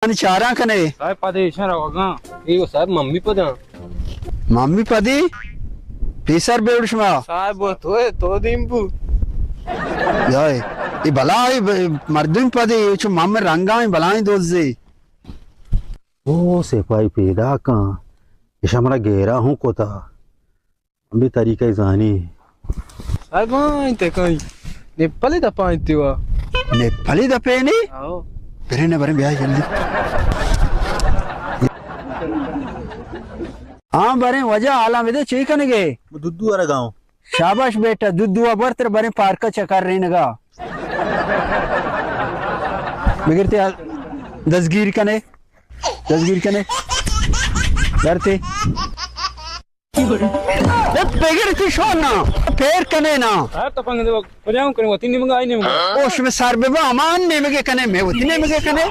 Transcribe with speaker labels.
Speaker 1: चारा कने
Speaker 2: साहब पदे इशारा होगा ये साहब मम्मी पदा
Speaker 1: मम्मी पदी पीसर बेउडशमा
Speaker 2: साहब वो तो दिंपू
Speaker 1: याय ये बलाई मर्दुम पदी छु मम रंगाई बलाई दोजे
Speaker 3: ओ सिपाही पैदा का इशामरा गेरा हूँ कोता अभी तरीका जानी
Speaker 2: साहब इंते कहीं नेपाली दा पाइते वा
Speaker 1: नेपाली दपेनी
Speaker 2: आओ
Speaker 1: बेरे ने बरे ब्याह जल्दी हाँ बरे वजह आला में दे चीकन गे
Speaker 3: दुद्धू वाला गाँव
Speaker 1: शाबाश बेटा दुद्धुआ बर्तर बरे पार्क चकर रही नगा बिगड़ते 10 गिर कने डरते बिगड़ती शो ना फेर कने ना
Speaker 2: साहब तो पंगे दो पजाऊं कने वो तीन मंगा आई नहीं मंगा
Speaker 1: ओश में सर बेबा अमान ने मगे कने मैं उतने मगे कने